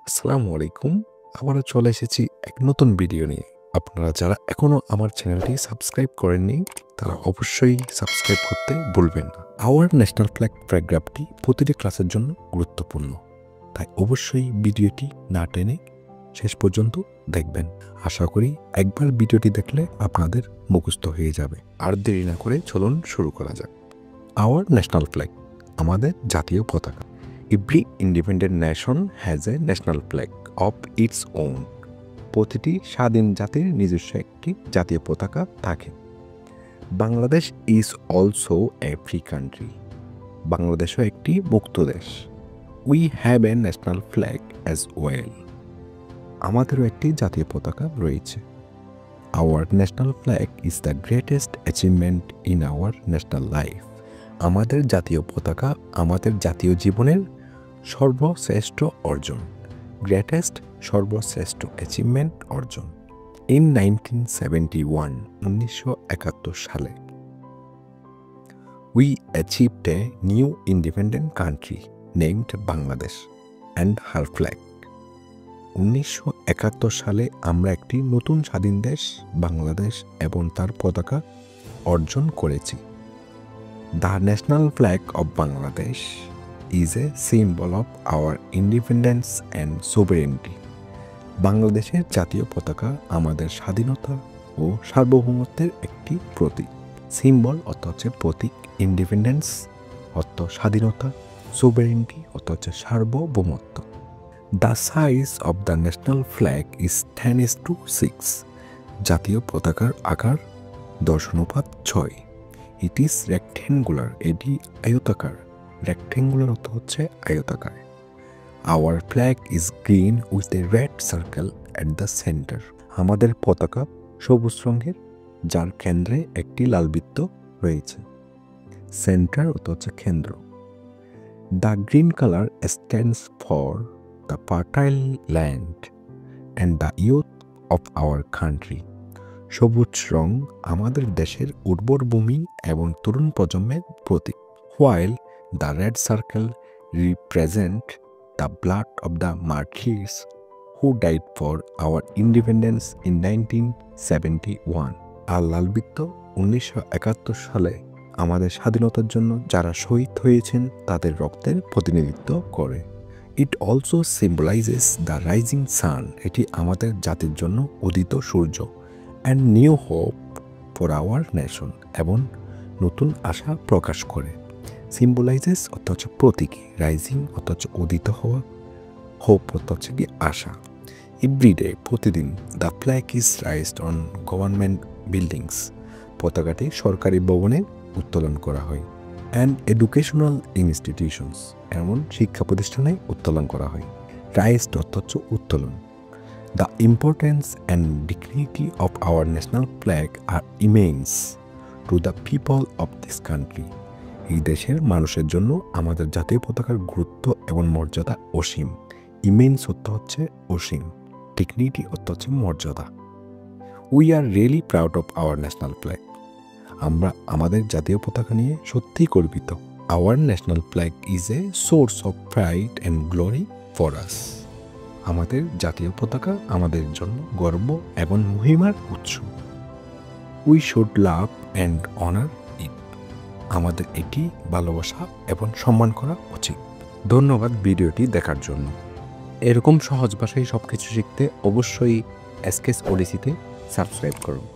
আসসালামু আলাইকুম। আবারও চলে এসেছি এক নতুন ভিডিও নিয়ে। আপনারা যারা এখনো আমার চ্যানেলটি সাবস্ক্রাইব করেননি তারা অবশ্যই সাবস্ক্রাইব করতে ভুলবেন না। আওয়ার ন্যাশনাল ফ্ল্যাগ প্যারাগ্রাফটি প্রতিটি ক্লাসের জন্য গুরুত্বপূর্ণ, তাই অবশ্যই ভিডিওটি না টেনে শেষ পর্যন্ত দেখবেন। আশা করি একবার ভিডিওটি দেখলে আপনাদের মুখস্থ হয়ে যাবে। আর দেরি না করে চলুন শুরু করা যাক। আওয়ার ন্যাশনাল ফ্ল্যাগ, আমাদের জাতীয় পতাকা। Every independent nation has a national flag of its own. প্রতিটি স্বাধীন জাতির নিজস্ব একটি জাতীয় পতাকা থাকে। Bangladesh is also a free country. বাংলাদেশও একটি মুক্ত দেশ। We have a national flag as well. আমাদেরও একটি জাতীয় পতাকা রয়েছে। Hour national flag is the greatest achievement in our national life. আমাদের জাতীয় পতাকা আমাদের জাতীয় জীবনের সর্বশ্রেষ্ঠ অর্জন। গ্রেটেস্ট সর্বশ্রেষ্ঠ অ্যাচিভমেন্ট অর্জন। ইন 1971 সালে we achieved a new independent country named Bangladesh and her flag. 1971 সালে আমরা একটি নতুন স্বাধীন দেশ বাংলাদেশ এবং তার পতাকা অর্জন করেছি। The national flag of Bangladesh is a symbol of our independence and sovereignty. বাংলাদেশের জাতীয় পতাকা আমাদের স্বাধীনতা ও সার্বভৌমত্বের একটি প্রতীক। সিম্বল অর্থ হচ্ছে প্রতীক, ইন্ডিপেন্ডেন্স অর্থ স্বাধীনতা, সোভারেন্টি অর্থ হচ্ছে সার্বভৌমত্ব। The size of the national flag is 10:6। জাতীয় পতাকার আকার 10:6। ইট ইজ রেক্ট্যাঙ্গুলার, এটি আয়তাকার। রেক্ট্যাঙ্গুলার অর্থ হচ্ছে আয়তাকার। Our flag is green with a red circle at the centre. আমাদের পতাকা সবুজ রঙের, যার কেন্দ্রে একটি লাল বৃত্ত রয়েছে। সেন্টার অর্থ হচ্ছে কেন্দ্র। The green colour stands for the fertile land and the youth of our country. সবুজ রং আমাদের দেশের উর্বর ভূমি এবং তরুণ প্রজন্মের প্রতীক। While the red circle represent the blood of the martyrs who died for our independence in 1971. আর লাল বৃত্ত 1971 সালে আমাদের স্বাধীনতার জন্য যারা শহীদ হয়েছেন তাদের রক্তের প্রতিনিধিত্ব করে। It also symbolises the rising sun. এটি আমাদের জাতির জন্য উদিত সূর্য। And new hope for our nation, এবং নতুন আশা প্রকাশ করে। সিম্বলাইজেস অর্থ হচ্ছে প্রতীকী, রাইজিং অর্থ হচ্ছে উদিত হওয়া, হোপ অর্থ হচ্ছে কি আশা। এভরিডে, প্রতিদিন, the flag is raised on government buildings. পতাকাটি সরকারি ভবনে উত্তোলন করা হয়। অ্যান্ড এডুকেশনাল ইনস্টিটিউশনস, এমন শিক্ষা প্রতিষ্ঠানে উত্তোলন করা হয়। রাইজড অর্থ হচ্ছে উত্তোলন। The importance and dignity of our national flag are immense to the people of this country. এই দেশের মানুষের জন্য আমাদের জাতীয় পতাকার গুরুত্ব এবং মর্যাদা অসীম। ইমেন্স অর্থ হচ্ছে অসীম, ডিগনিটি অর্থ হচ্ছে মর্যাদা। We are really proud of our national flag. আমরা আমাদের জাতীয় পতাকা নিয়ে সত্যিই গর্বিত। Our national flag is a source of pride and glory for us. আমাদের জাতীয় পতাকা আমাদের জন্য গর্ব এবং মহিমার উৎস। We should love and honour it. আমাদের এটি ভালোবাসা এবং সম্মান করা উচিত। ধন্যবাদ ভিডিওটি দেখার জন্য। এরকম সহজ ভাষায় সব কিছু শিখতে অবশ্যই এসকেএস ওডিসিতে সাবস্ক্রাইব করুন।